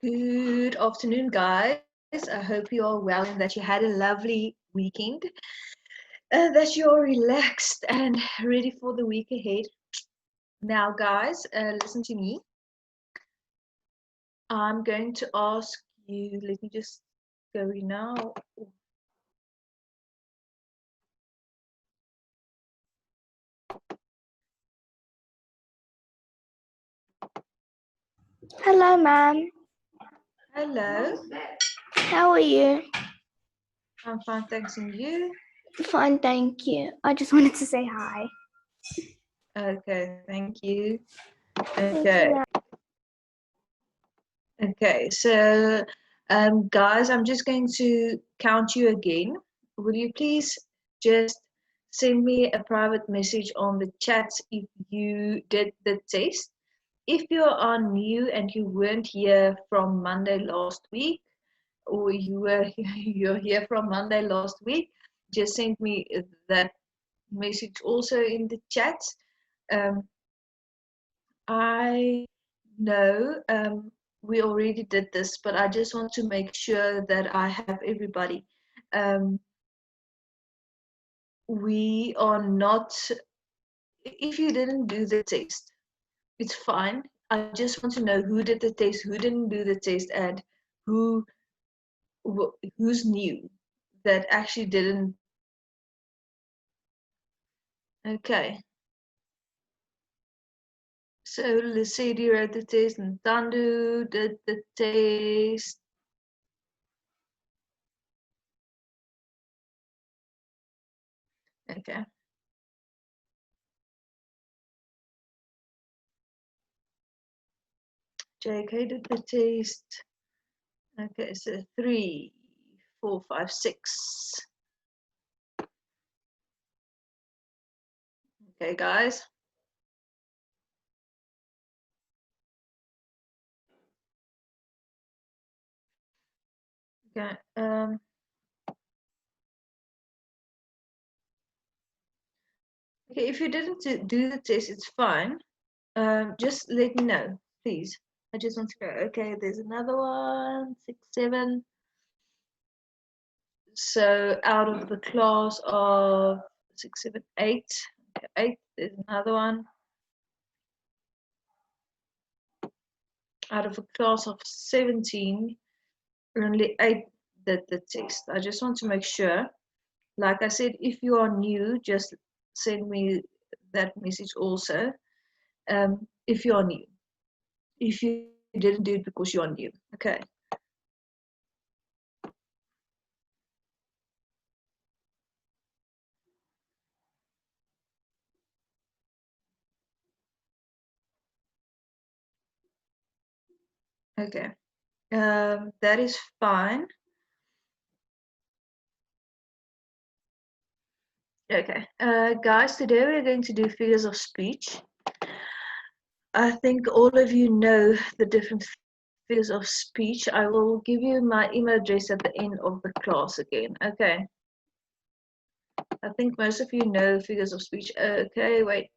Good afternoon, guys. I hope you are well and that you had a lovely weekend, that you're relaxed and ready for the week ahead. Now, guys, listen to me. I'm going to ask you, let me just go now. Hello, ma'am. Hello, How are you? I'm fine, thanks, and you? Fine, thank you. I just wanted to say hi. Okay, thank you. Thank Okay, you, ma'am. okay, so guys, I'm just going to count you again. Will you please just send me a private message on the chat if you did the test? If you are new and you weren't here from Monday last week, or you're here from Monday last week, just send me that message also in the chat. Um, I know we already did this, but I just want to make sure that I have everybody. Um, we are not, if you didn't do the test, it's fine. I just want to know who did the test, who didn't do the test, and who who's new that actually didn't. Okay. So Lesedi wrote the test and Tandu did the test. Okay. JK did the test. Okay, so 3, 4, 5, 6. Okay, guys. Okay. Okay, if you didn't do the test, it's fine. Just let me know, please. I just want to go. Okay, there's another one, 6, 7. So out of the class of 6, 7, 8. Okay, 8. There's another one. Out of a class of 17, only 8 did the test. I just want to make sure. Like I said, if you are new, just send me that message also. If you are new. If you didn't do it because you are new. Okay. Okay. That is fine. Okay. Guys, today we're going to do figures of speech. I think all of you know the different figures of speech. I will give you my email address at the end of the class again. Okay. I think most of you know figures of speech. Okay, wait.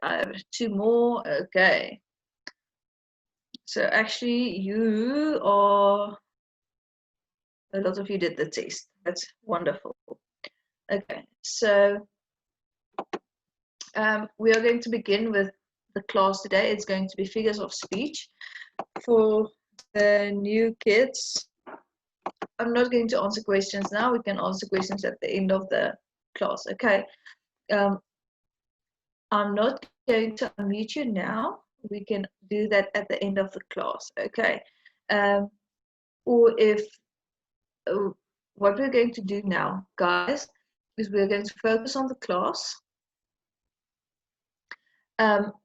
I have 2 more. Okay. So actually, you are, a lot of you did the test. That's wonderful. Okay, so we are going to begin with the class today. It's going to be figures of speech. For the new kids, I'm not going to answer questions now. We can answer questions at the end of the class. Okay. I'm not going to unmute you now. We can do that at the end of the class. Okay. Or if what we're going to do now, guys, is we're going to focus on the class.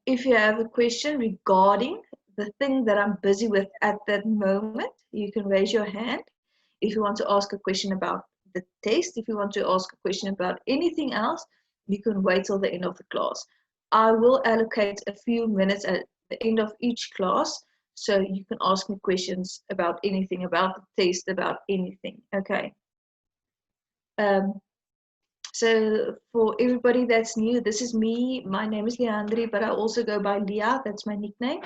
If you have a question regarding the thing that I'm busy with at that moment, you can raise your hand. If you want to ask a question about the test, if you want to ask a question about anything else, you can wait till the end of the class. I will allocate a few minutes at the end of each class, so you can ask me questions about anything, about the test, about anything. Okay. So for everybody that's new, this is me. My name is Leandri, but I also go by Leah. That's my nickname.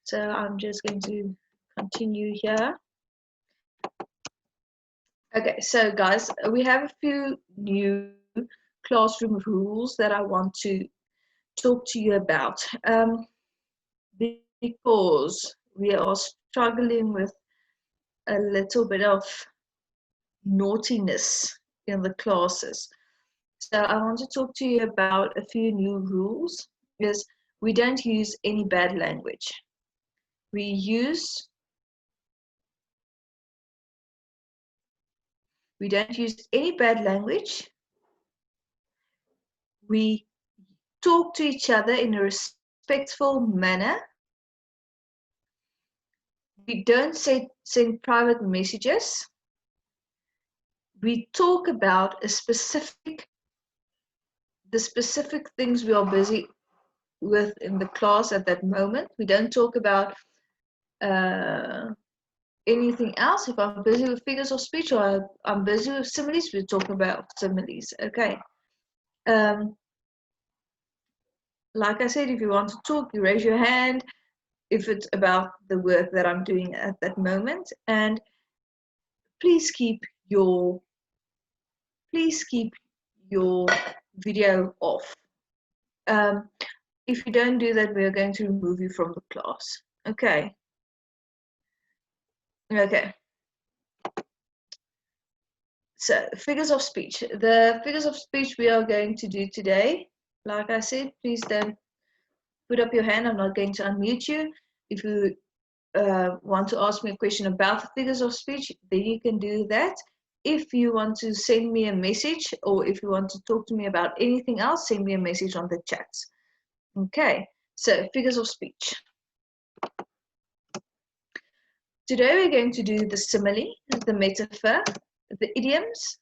So I'm just going to continue here. Okay, so guys, we have a few new classroom rules that I want to talk to you about. Because we are struggling with a little bit of naughtiness in the classes. So I want to talk to you about a few new rules. Is we don't use any bad language. We don't use any bad language. We talk to each other in a respectful manner. We don't send private messages. We talk about the specific things we are busy with in the class at that moment. We don't talk about anything else. If I'm busy with figures of speech or I'm busy with similes, we talk about similes. Okay. Like I said, if you want to talk, you raise your hand if it's about the work that I'm doing at that moment. And please keep your video off. If you don't do that, we are going to remove you from the class. Okay. Okay. So figures of speech. The figures of speech we are going to do today, like I said, please don't put up your hand. I'm not going to unmute you. If you want to ask me a question about the figures of speech, then you can do that. If you want to send me a message or if you want to talk to me about anything else, send me a message on the chat. Okay, so figures of speech. Today we're going to do the simile, the metaphor, the idioms,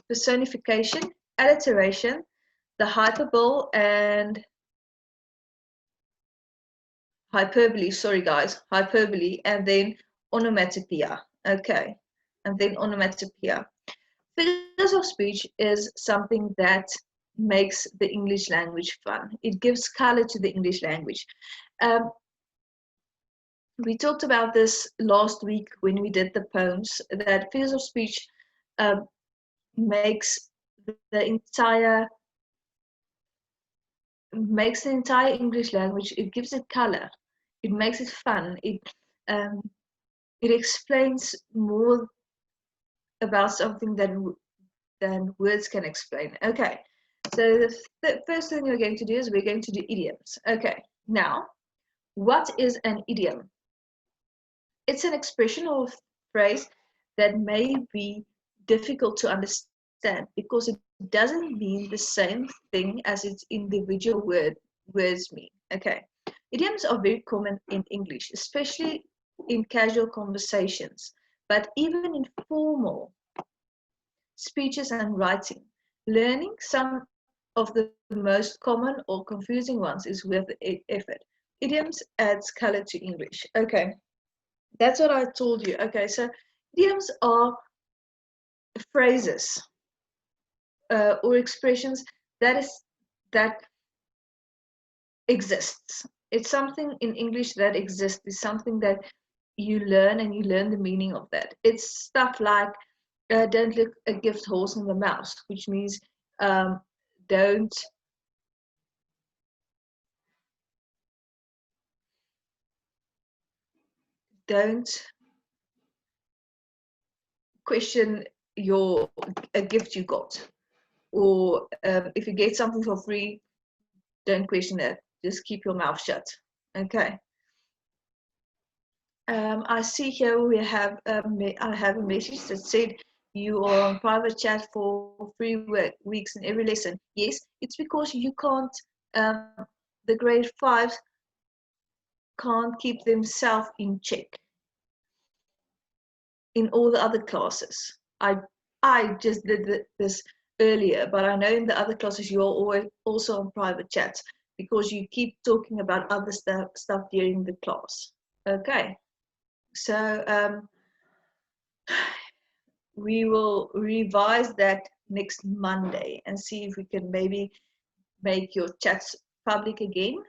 personification, alliteration, the hyperbole and hyperbole, sorry guys, hyperbole, and then onomatopoeia. Okay, and then onomatopoeia. Figures of speech is something that makes the English language fun. It gives color to the English language. We talked about this last week when we did the poems, that figures of speech makes the entire English language. It gives it color. It makes it fun. It explains more about something than words can explain. Okay, so the first thing we're going to do is we're going to do idioms. Okay, now, what is an idiom? It's an expression or phrase that may be difficult to understand because it doesn't mean the same thing as its individual words mean. Okay, idioms are very common in English, especially in casual conversations, but even in formal speeches and writing. Learning some of the most common or confusing ones is worth effort. Idioms adds color to English. Okay, that's what I told you. Okay, so idioms are phrases or expressions that exists. It's something in English that exists. It's something that you learn and you learn the meaning of that. It's stuff like don't look a gift horse in the mouth, which means don't question a gift you got, or if you get something for free, don't question it. Just keep your mouth shut. Okay. I see here we have I have a message that said you are on private chat for 3 weeks in every lesson. Yes, it's because you can't. The grade 5s can't keep themselves in check in all the other classes. I just did this earlier, but I know in the other classes you are always also on private chats because you keep talking about other stuff during the class. Okay, so we will revise that next Monday and see if we can maybe make your chats public again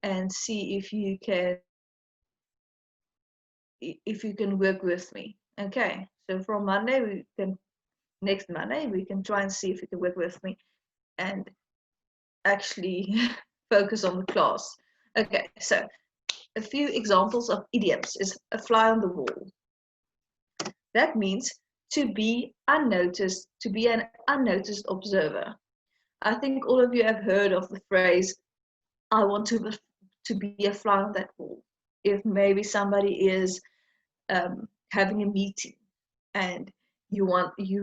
and see if you can if you can work with me. Okay, so from Monday, next Monday, we can try and see if you can work with me and actually focus on the class. Okay, so a few examples of idioms is a fly on the wall. That means to be unnoticed, to be an unnoticed observer. I think all of you have heard of the phrase, I want to be a fly on that wall. If maybe somebody is having a meeting and you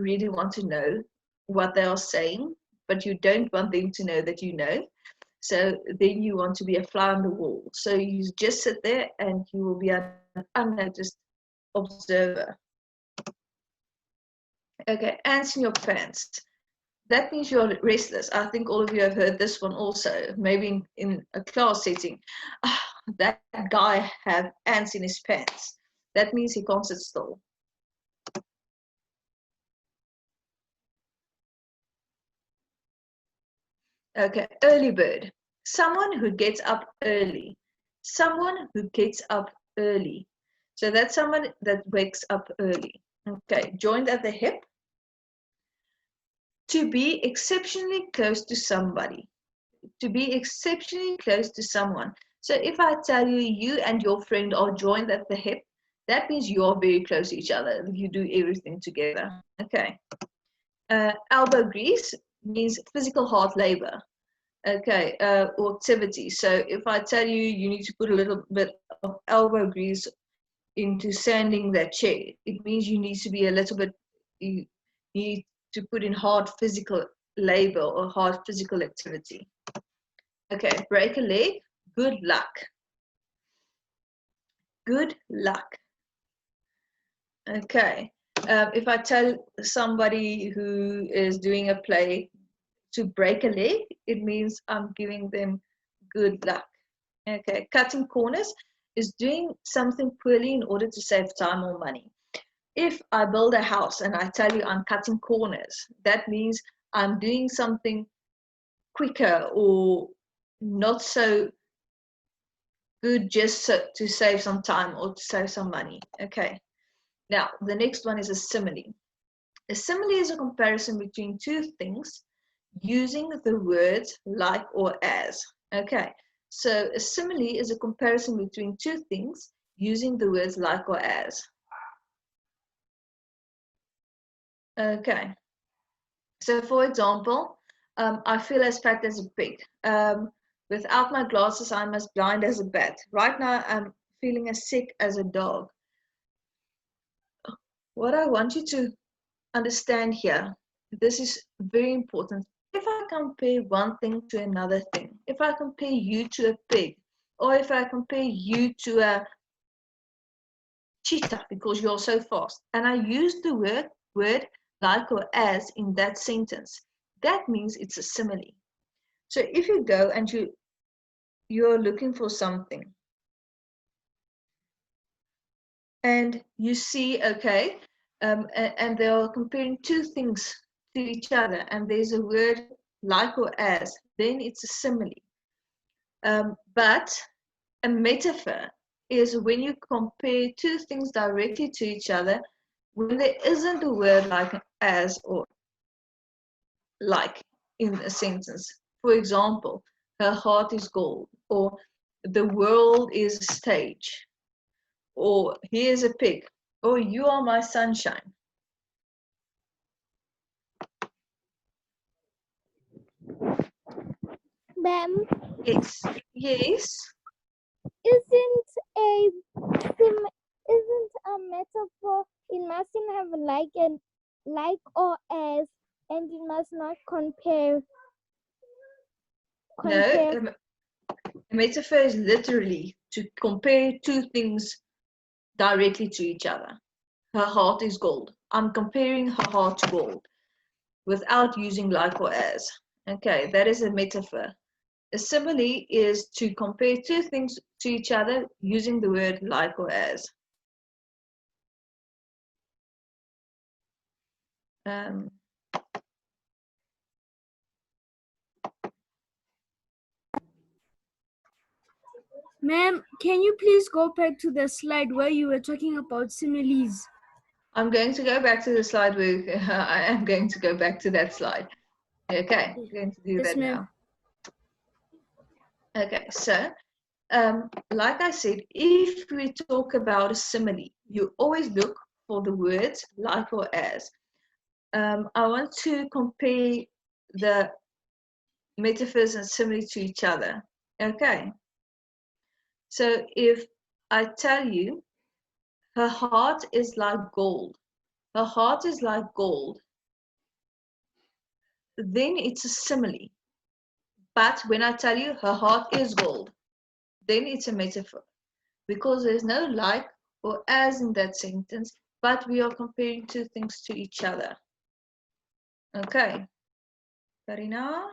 really want to know what they are saying, but you don't want them to know that you know. So then you want to be a fly on the wall. So you just sit there and you will be an unnoticed observer. Okay, ants in your pants. That means you're restless. I think all of you have heard this one also, maybe in a class setting. Oh, that guy have ants in his pants. That means he can't sit still. Okay, early bird. Someone who gets up early. Someone who gets up early. So that's someone that wakes up early. Okay, joined at the hip. To be exceptionally close to somebody. To be exceptionally close to someone. So if I tell you, you and your friend are joined at the hip, that means you are very close to each other. You do everything together. Okay. Elbow grease means physical hard labor. Okay, or activity. So if I tell you, you need to put a little bit of elbow grease into sanding that chair, it means you need to be a little bit, you need to put in hard physical labor or hard physical activity. Okay, break a leg, good luck. Good luck. Okay, if I tell somebody who is doing a play to break a leg, it means I'm giving them good luck. Okay, cutting corners is doing something poorly in order to save time or money. If I build a house and I tell you I'm cutting corners, that means I'm doing something quicker or not so good just to save some time or to save some money. Okay, now the next one is a simile. A simile is a comparison between two things using the words like or as. Okay, so a simile is a comparison between two things using the words like or as. Okay, so for example, I feel as fat as a pig. Without my glasses, I'm as blind as a bat. Right now, I'm feeling as sick as a dog. What I want you to understand here, this is very important. If I compare one thing to another thing, if I compare you to a pig, or if I compare you to a cheetah because you're so fast, and I use the word like or as in that sentence, that means it's a simile. So if you go and you're looking for something, and you see, okay, and they are comparing two things to each other, and there's a word like or as, then it's a simile. But a metaphor is when you compare two things directly to each other, when there isn't a word like as or like in a sentence. For example, her heart is gold, or the world is a stage, or here's a pig, or you are my sunshine. Ma'am, Yes, yes. isn't a metaphor? It mustn't have like or as, and it must not compare. No, a metaphor is literally to compare two things directly to each other. Her heart is gold. I'm comparing her heart to gold without using like or as. Okay, that is a metaphor. A simile is to compare two things to each other using the word like or as. Ma'am, can you please go back to the slide where you were talking about similes? I'm going to go back to the slide where I am going to go back to that slide. Okay, I'm going to do Yes, that ma'am. now. Okay, so like I said, if we talk about a simile, you always look for the words like or as. I want to compare the metaphors and simile to each other. Okay, so if I tell you, her heart is like gold, her heart is like gold, then it's a simile. But when I tell you her heart is gold, then it's a metaphor, because there's no like or as in that sentence, but we are comparing two things to each other. Okay, Karina?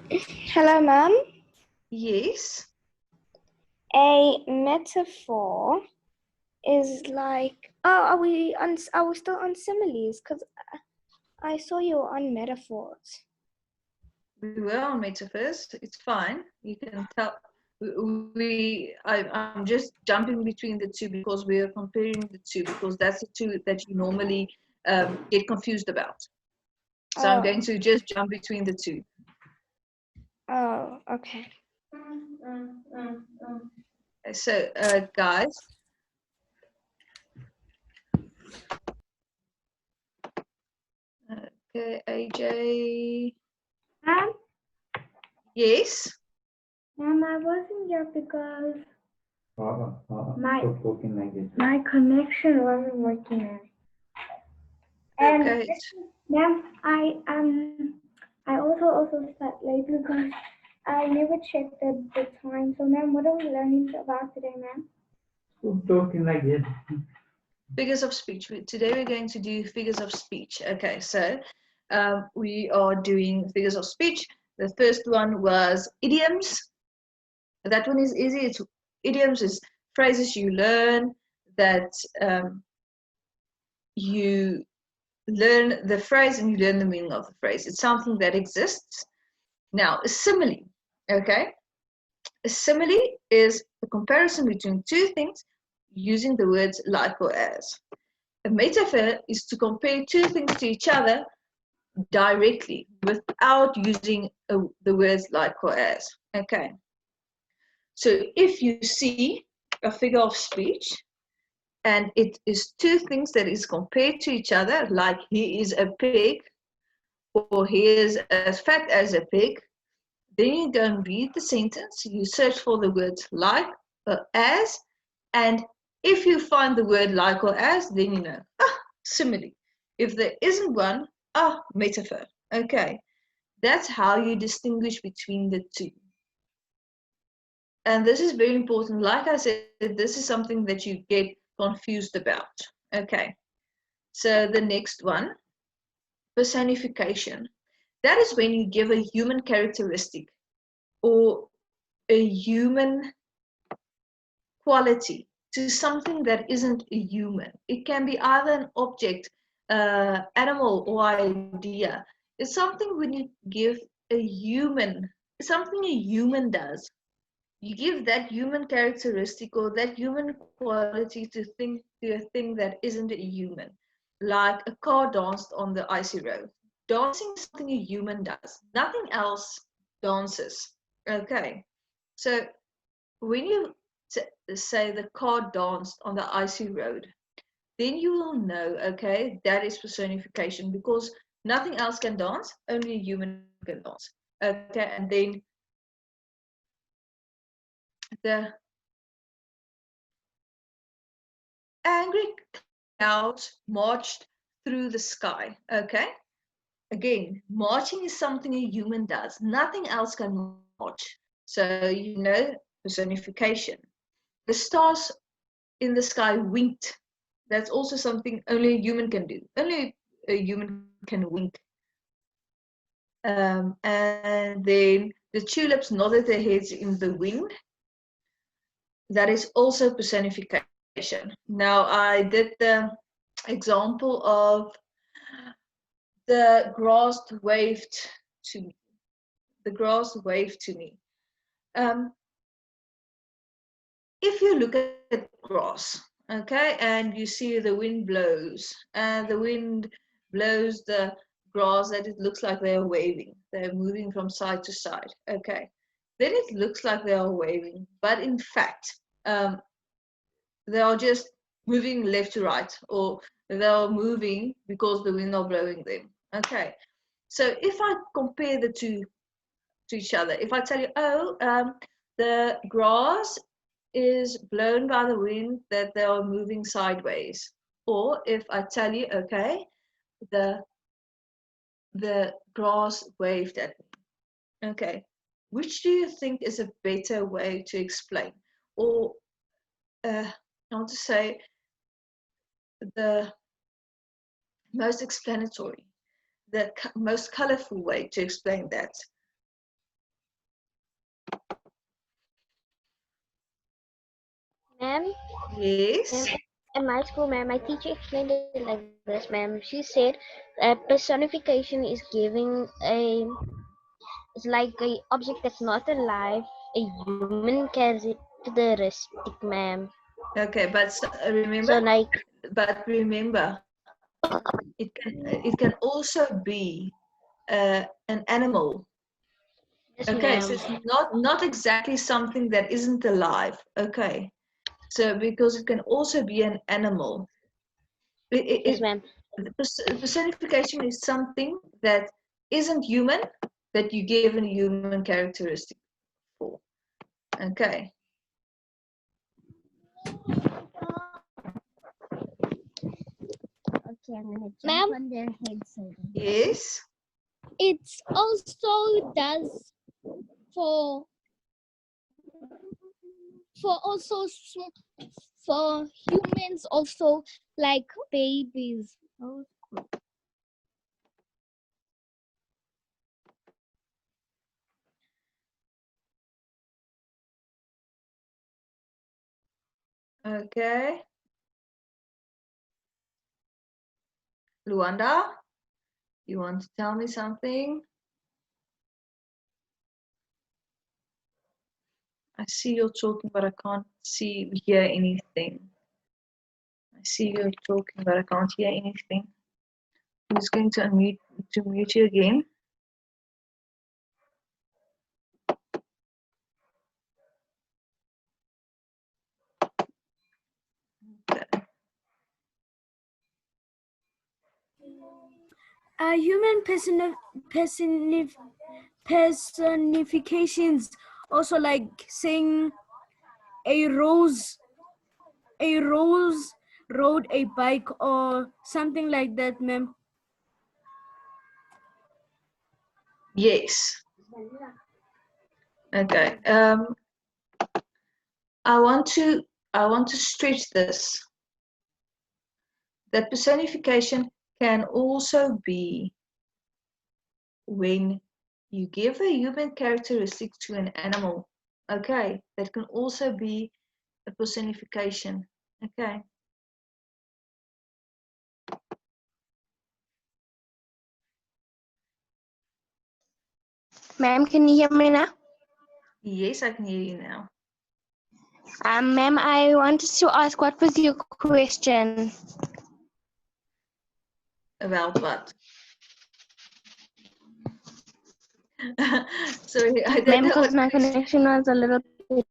Hello, ma'am. Yes. A metaphor is like, oh, are we still on similes? Because I saw you were on metaphors. We were on metaphors. It's fine. You can tell. I'm just jumping between the two because we are comparing the two, because that's the two that you normally get confused about. So I'm going to just jump between the two. Oh, okay. So, guys, okay, AJ. Ma'am, Yes. ma'am, I wasn't here because my connection wasn't working. And Okay. ma'am, I also slept late because I never checked the time. So ma'am, what are we learning about today, ma'am? Stop talking like this. Figures of speech. Today we're going to do figures of speech. Okay, so we are doing figures of speech. The first one was idioms. That one is easy. It's idioms is phrases you learn that you learn the phrase and you learn the meaning of the phrase. It's something that exists. Now, a simile, okay? A simile is a comparison between two things using the words like or as. A metaphor is to compare two things to each other directly without using the words like or as. Okay. So if you see a figure of speech and it is two things that is compared to each other, like he is a pig or he is as fat as a pig, then you go and read the sentence, you search for the words like or as, and if you find the word like or as, then you know, simile. If there isn't one, metaphor. Okay, that's how you distinguish between the two. And this is very important. Like I said, this is something that you get confused about. Okay, so the next one, personification. That is when you give a human characteristic or a human quality to something that isn't a human. It can be either an object, animal, or idea. It's something when you give a human, something a human does. You give that human characteristic or that human quality to a thing that isn't a human. Like a car danced on the icy road. Dancing is something a human does. Nothing else dances. Okay. So when you say the car danced on the icy road, then you will know, okay, that is personification, because nothing else can dance, only a human can dance. Okay, and then the angry clouds marched through the sky. Okay, again, marching is something a human does, nothing else can march. So you know personification. The stars in the sky winked. That's also something only a human can do. Only a human can wink. And then the tulips nodded their heads in the wind. That is also personification. Now I did the example of the grass waved to me. The grass waved to me. if you look at grass, okay, and you see the wind blows, and the wind blows the grass that it looks like they are waving. They're moving from side to side, okay. Then it looks like they are waving, but in fact, they are just moving left to right, or they are moving because the wind are blowing them, okay. So if I compare the two to each other, if I tell you, oh, the grass is blown by the wind, that they are moving sideways, or if I tell you, okay, the grass waved at me, okay, which do you think is a better way to explain, or I want to say the most explanatory, the most colorful way to explain that? Ma'am, Yes. in my school, ma'am, my teacher explained it like this, ma'am. She said personification is giving it's like a object that's not alive, a human characteristic, ma'am. Okay, but remember, So like, it can also be an animal. yes, Okay, ma'am. so it's not exactly something that isn't alive. Okay, so because it can also be an animal. Yes, ma'am. Personification is something that isn't human, that you give a human characteristic for. Okay. Okay, I'm gonna jump Ma'am? on their heads. Yes. It's also does for also for humans also, like babies. Okay. Luanda, you want to tell me something? I see you're talking, but I can't hear anything. I see you're talking, but I can't hear anything. I'm just going to mute you again. Okay. Human personifications also like saying a rose rode a bike or something like that, ma'am. Yes. Okay. I want to stretch this. That personification can also be when you give a human characteristic to an animal. Okay, that can also be a personification. Okay. Ma'am, can you hear me now? Yes, I can hear you now. Ma'am, I wanted to ask, what was your question? About what? Sorry, I don't Ma'am, know. because my connection was a little bit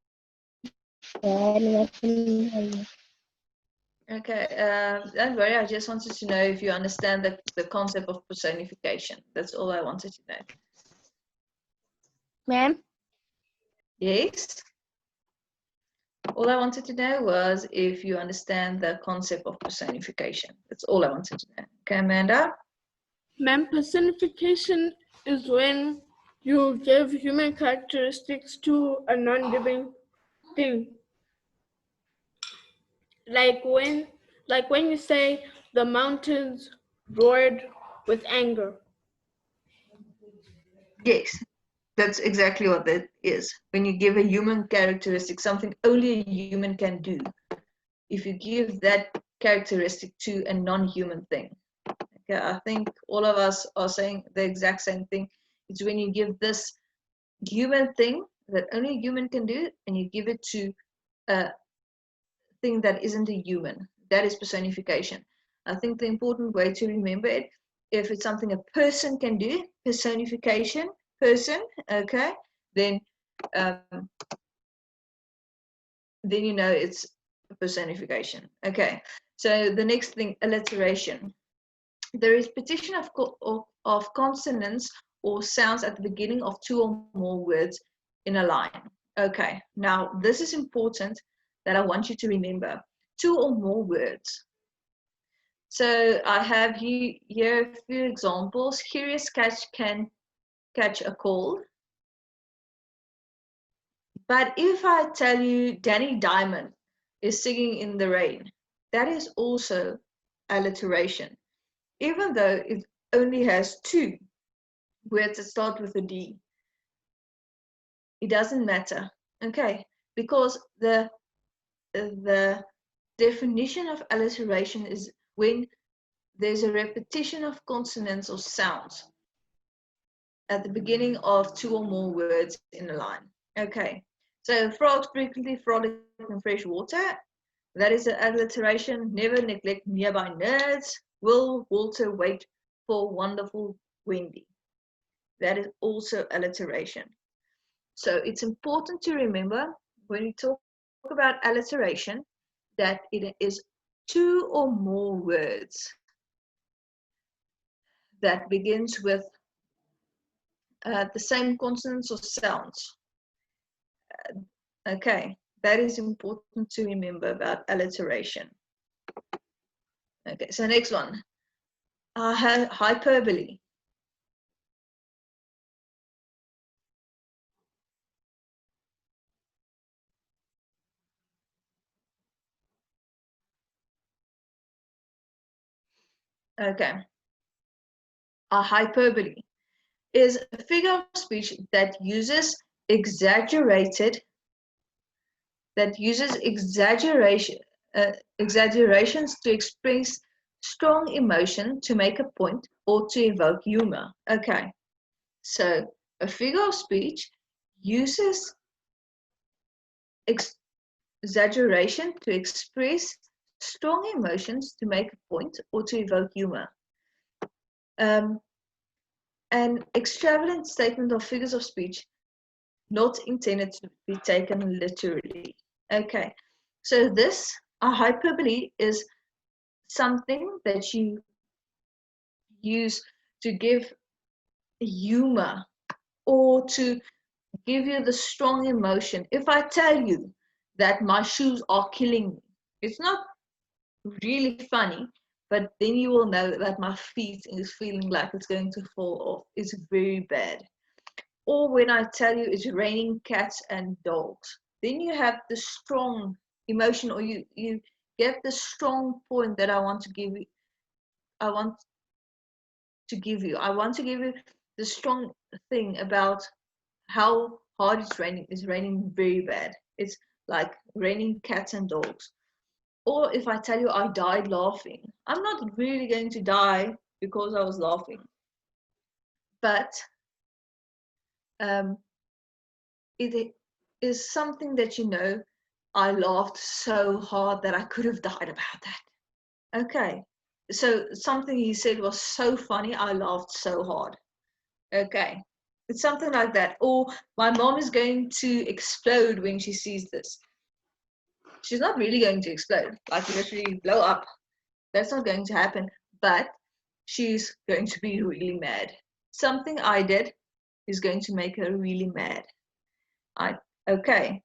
bad and I couldn't hear you. Okay, don't worry. I just wanted to know if you understand the concept of personification. That's all I wanted to know. Ma'am? Yes? All I wanted to know was if you understand the concept of personification. That's all I wanted to know. Okay, Amanda? Ma'am, personification is when you give human characteristics to a non-living thing. Like when you say the mountains roared with anger. Yes, that's exactly what that is. When you give a human characteristic, something only a human can do, if you give that characteristic to a non-human thing. Okay, I think all of us are saying the exact same thing. It's when you give this human thing that only a human can do, and you give it to a thing that isn't a human. That is personification. I think the important way to remember it, if it's something a person can do, personification, person, okay, then you know it's personification. Okay, so the next thing, alliteration. The repetition of consonants or sounds at the beginning of two or more words in a line. Okay, now this is important that I want you to remember. Two or more words. So I have here a few examples. Curious Cat can catch a cold. But if I tell you Danny Diamond is singing in the rain, that is also alliteration, even though it only has two words that start with a D. It doesn't matter, okay? Because the definition of alliteration is when there's a repetition of consonants or sounds at the beginning of two or more words in a line. Okay, so frogs frequently frolic in fresh water. That is an alliteration. Never neglect nearby nerds. Will Walter wait for wonderful Wendy? That is also alliteration. So it's important to remember when we talk about alliteration that it is two or more words that begins with the same consonants or sounds. Okay, that is important to remember about alliteration. Okay, so next one, hyperbole. Okay, a hyperbole is a figure of speech that uses exaggerations to express strong emotion, to make a point, or to evoke humor. Okay, so a figure of speech uses exaggeration to express strong emotions, to make a point, or to evoke humor. An extravagant statement of figures of speech not intended to be taken literally. Okay, so a hyperbole is something that you use to give humor or to give you the strong emotion. If I tell you that my shoes are killing me, it's not really funny, but then you will know that my feet is feeling like it's going to fall off. It's very bad. Or when I tell you it's raining cats and dogs, then you have the strong emotion, or you get the strong point that I want to give you. I want to give you the strong thing about how hard it's raining. It's raining very bad. It's like raining cats and dogs. Or if I tell you I died laughing, I'm not really going to die because I was laughing. But it is something that, you know, I laughed so hard that I could have died about that. Okay, so something he said was so funny, I laughed so hard. Okay, it's something like that. Or my mom is going to explode when she sees this. She's not really going to explode, like literally blow up. That's not going to happen, but she's going to be really mad. Something I did is going to make her really mad. Okay.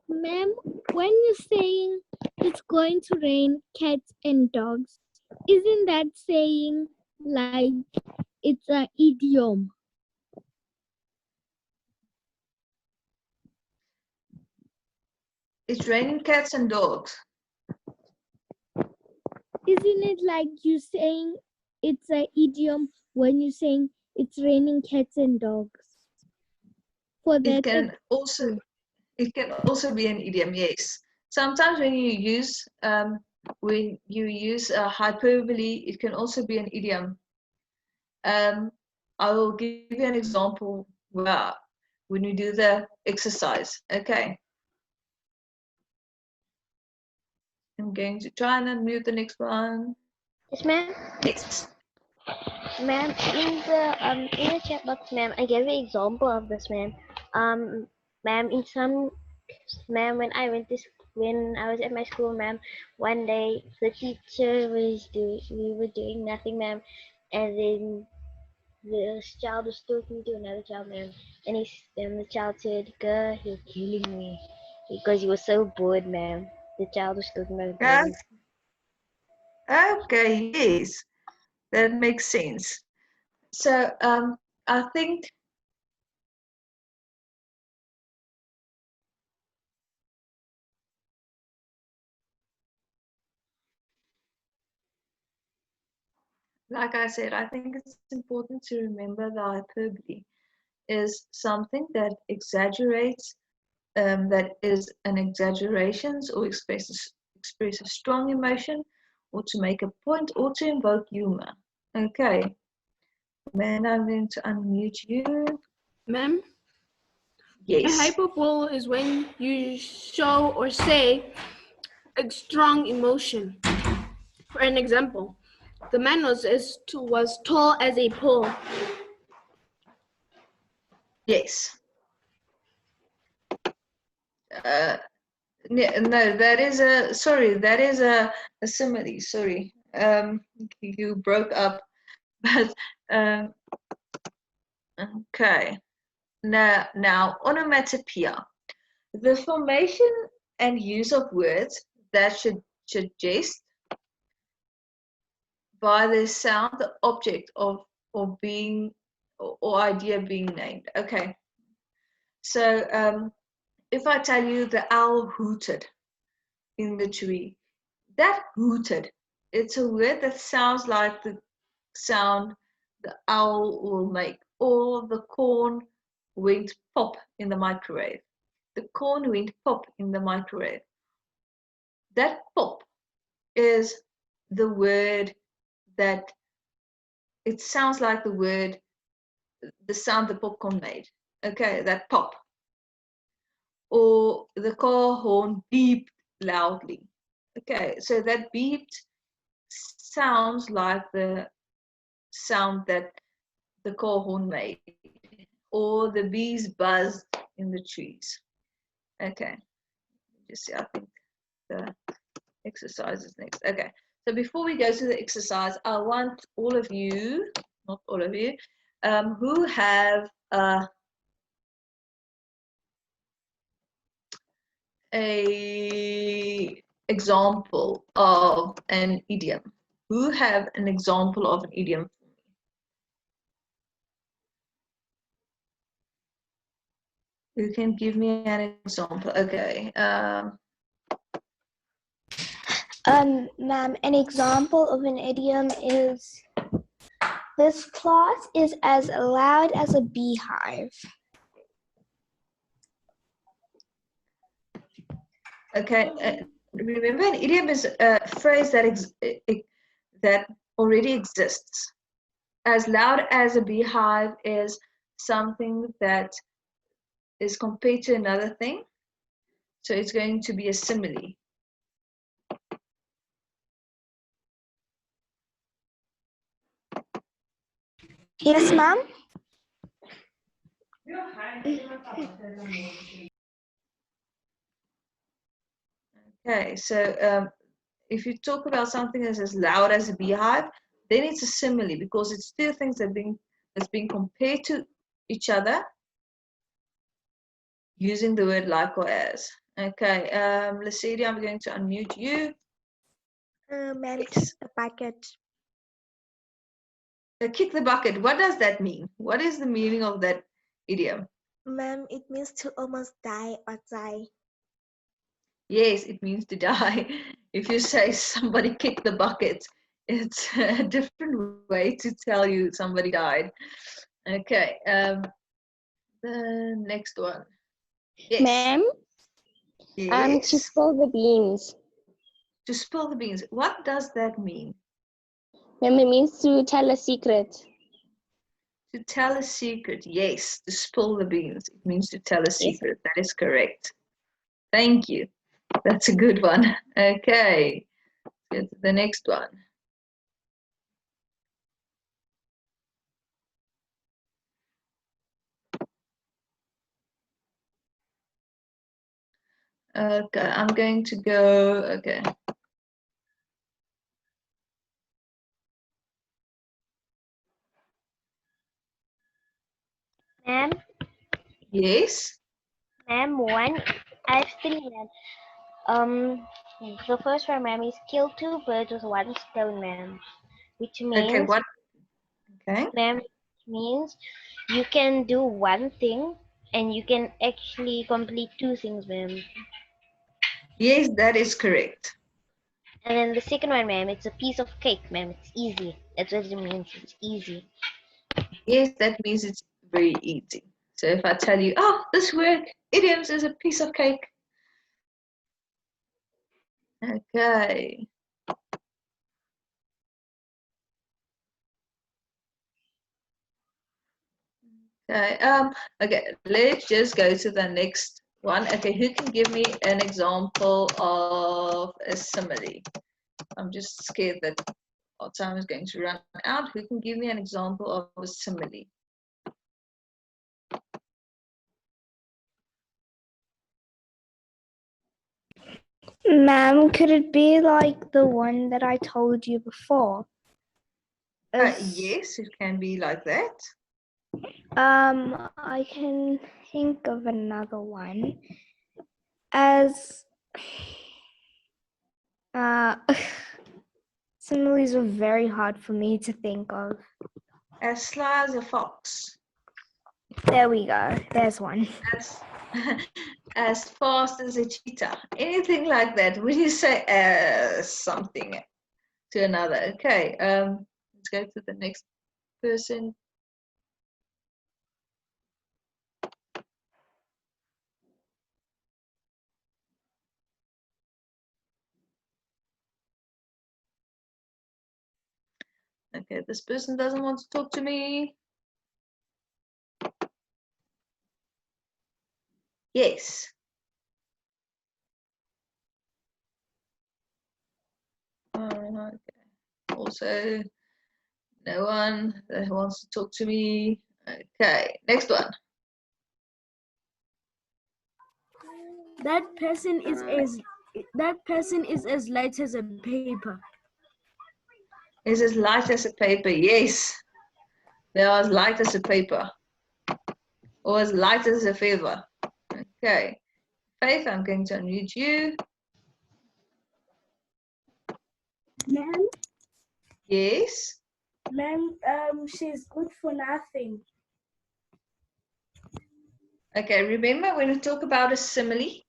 Ma'am, when you're saying it's going to rain cats and dogs, isn't that saying like it's an idiom? It's raining cats and dogs. Isn't it like you saying it's an idiom when you're saying it's raining cats and dogs? For that, It can also be an idiom, yes. Sometimes when you use a hyperbole, it can also be an idiom. I will give you an example when you do the exercise. Okay. I'm going to try and unmute the next one. Yes, ma'am. Yes. Ma'am, in the chat box, ma'am, I gave an example of this, ma'am. Ma'am, ma'am, when I was at my school, ma'am, one day the teacher we were doing nothing, ma'am, and then this child was talking to another child, ma'am, and the child said, "Girl, you're killing me," because he was so bored, ma'am. The child was talking about Yes. Okay, yes, that makes sense. So I think like I said, I think it's important to remember the hyperbole is something that exaggerates, that is an exaggeration or expresses a strong emotion, or to make a point, or to invoke humor. Okay. Man, I'm going to unmute you. Ma'am, a Yes. hyperbole is when you show or say a strong emotion. For an example, the man was tall as a pole. Yes. No, that is a simile. Sorry. You broke up. But okay. Now onomatopoeia. The formation and use of words that should suggest by the sound the object of being or idea being named. Okay. So if I tell you the owl hooted in the tree, that hooted, it's a word that sounds like the sound the owl will make, or the corn went pop in the microwave. The corn went pop in the microwave. That pop is the word that it sounds like the sound the popcorn made. Okay, that pop. Or the car horn beeped loudly. Okay, so that beeped sounds like the sound that the car horn made. Or the bees buzzed in the trees. Okay, just see, I think the exercise is next. Okay, so before we go to the exercise, I want all of you, not all of you, who have a example of an idiom. Who have an example of an idiom for me? Who can give me an example? Okay. Ma'am, an example of an idiom is, this class is as loud as a beehive. Okay. Remember, an idiom is a phrase that already exists. As loud as a beehive is something that is compared to another thing. So it's going to be a simile. Yes, ma'am. Okay, so if you talk about something that's as loud as a beehive, then it's a simile because it's two things that's being compared to each other using the word like or as. Okay, Lasidia, I'm going to unmute you. Ma'am, Yes. kick the bucket. Kick the bucket. What does that mean? What is the meaning of that idiom? Ma'am, it means to almost die or die. Yes, it means to die. If you say somebody kicked the bucket, it's a different way to tell you somebody died. Okay, the next one. Yes. Ma'am, Yes. to spill the beans. To spill the beans. What does that mean? Ma'am, it means to tell a secret. To tell a secret. Yes, to spill the beans. It means to tell a secret. That is correct. Thank you. That's a good one. Okay. Let's get to the next one. Okay, I'm going to go, okay. Ma'am, Yes. ma'am, one. I have three, ma'am. The first one, ma'am, is kill two birds with one stone, ma'am. Which Okay, means, what? Okay. ma'am, means you can do one thing and you can actually complete two things, ma'am. Yes, that is correct. And then the second one, ma'am, it's a piece of cake, ma'am. It's easy. That's what it means. It's easy. Yes, that means it's very easy. So if I tell you, oh, this word, idioms, is a piece of cake. Okay. Okay. Okay, let's just go to the next one. Okay, who can give me an example of a simile? I'm just scared that our time is going to run out. Who can give me an example of a simile? Ma'am, could it be like the one that I told you before? Yes, it can be like that. I can think of another one. As similes are very hard for me to think of. As sly as a fox. There we go. There's one. As, as fast as a cheetah. Anything like that. Would you say something to another? Okay. Let's go to the next person. Okay, this person doesn't want to talk to me. Yes. Okay. Also, no one that wants to talk to me. Okay, next one. That person is as light as a paper. Is as light as a paper. Yes. They are as light as a paper. Or as light as a feather. Okay. Faith, I'm going to unmute you. Ma'am, Yes. ma'am, she's good for nothing. Okay, remember when we talk about a simile,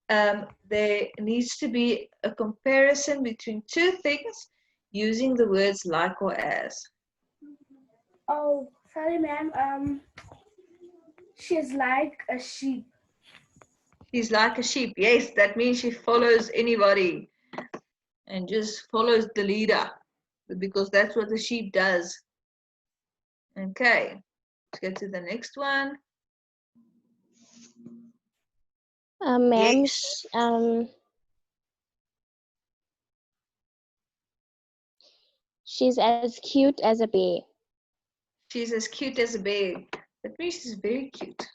there needs to be a comparison between two things using the words like or as. Oh, sorry, ma'am. She's like a sheep. She's like a sheep. Yes, that means she follows anybody and just follows the leader because that's what the sheep does. Okay, let's go to the next one. Ma'am, Yes. she's as cute as a bear. She's as cute as a bear. That means she's very cute.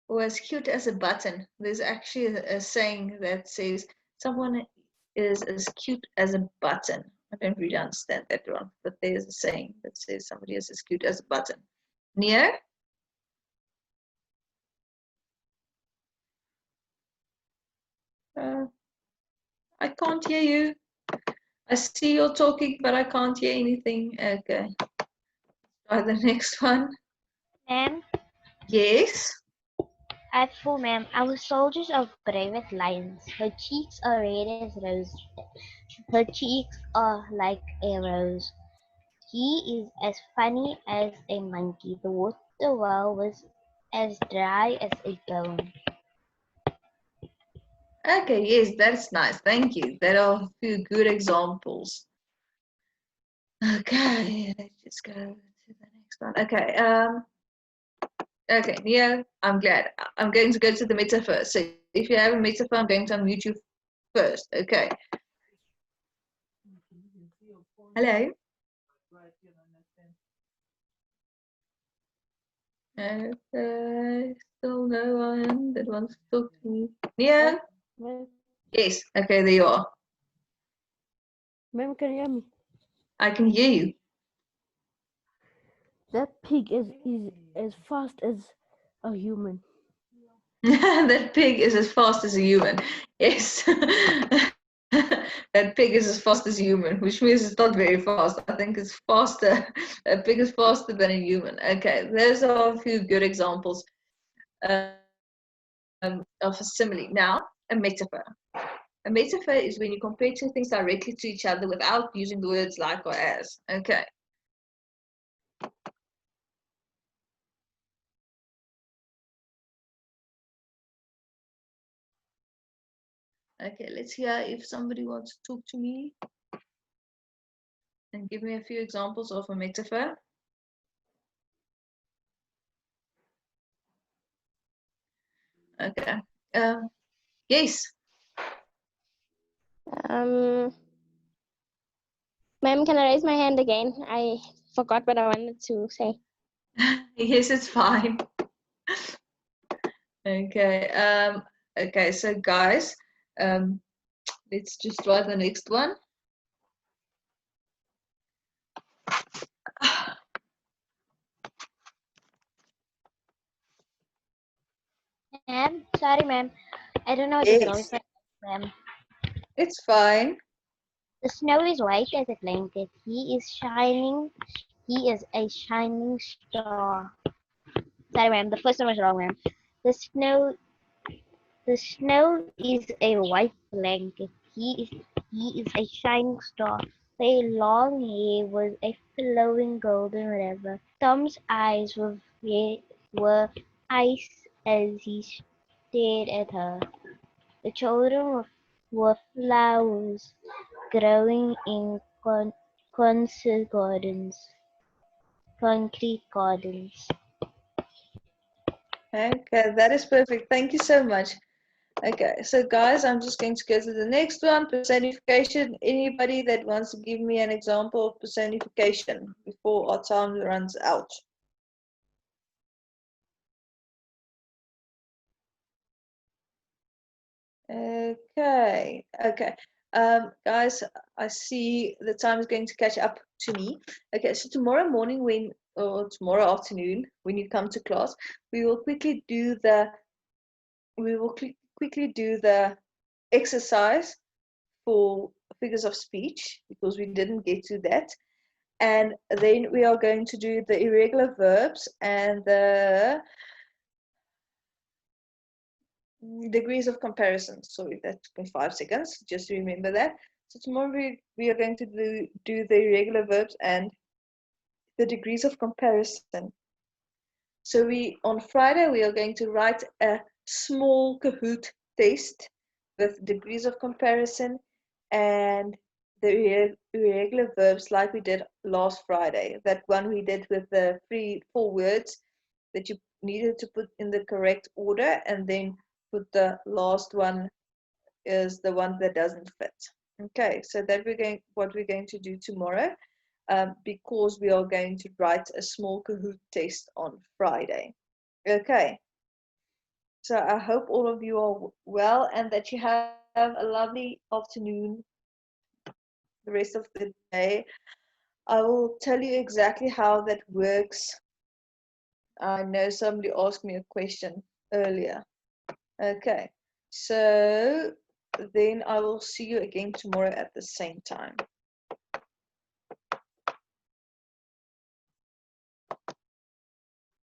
Or as cute as a button. There's actually a saying that says someone is as cute as a button. I don't really understand that one, but there's a saying that says somebody is as cute as a button. Neo? I can't hear you. I see you're talking, but I can't hear anything. Okay. Try the next one. Ma'am, Yes. at full, ma'am, our soldiers are brave as lions. Her cheeks are red as rose. Her cheeks are like a rose. He is as funny as a monkey. The water well was as dry as a bone. Okay, yes, that's nice. Thank you. That are a few good examples. Okay, let's just go to the next one. Okay. Okay, Nia, I'm glad. I'm going to go to the metaphor. So if you have a metaphor, I'm going to unmute you first. Okay. Hello. Okay. Still no one that wants to talk to me. Nia? Yes. Okay, there you are. Ma'am, can you hear me? I can hear you. That pig is as fast as a human. That pig is as fast as a human. Yes. That pig is as fast as a human, which means it's not very fast. I think it's faster. A pig is faster than a human. Okay, those are a few good examples of a simile. Now, a metaphor. A metaphor is when you compare two things directly to each other without using the words like or as. Okay. Okay, let's hear if somebody wants to talk to me and give me a few examples of a metaphor. Okay. Yes. Ma'am, can I raise my hand again? I forgot what I wanted to say. Yes, it's fine. Okay. Okay, so guys, let's just try the next one. Ma'am, sorry, ma'am. I don't know what this noise is, ma'am. It's fine. The snow is white as a blanket. He is shining. He is a shining star. Sorry, ma'am. The first one was wrong, ma'am. The snow is a white blanket. He is a shining star. Their long hair was a flowing golden river. Tom's eyes were ice as he stared at her. The children were flowers growing in concrete gardens. Okay, that is perfect. Thank you so much. Okay, so guys, I'm just going to go to the next one, personification. Anybody that wants to give me an example of personification before our time runs out? Okay. Guys, I see the time is going to catch up to me. Okay, so tomorrow morning or tomorrow afternoon when you come to class, we will quickly do the exercise for figures of speech because we didn't get to that. And then we are going to do the irregular verbs and the degrees of comparison. Sorry, that took me 5 seconds. Just remember that. So tomorrow we are going to do the irregular verbs and the degrees of comparison. So on Friday we are going to write a small Kahoot test with degrees of comparison and the irregular verbs like we did last Friday. That one we did with the 4 words that you needed to put in the correct order, and then put the last one is the one that doesn't fit. Okay, so that what we're going to do tomorrow, because we are going to write a small Kahoot test on Friday. Okay, so I hope all of you are well and that you have a lovely afternoon, the rest of the day. I will tell you exactly how that works. I know somebody asked me a question earlier. Okay, so then I will see you again tomorrow at the same time.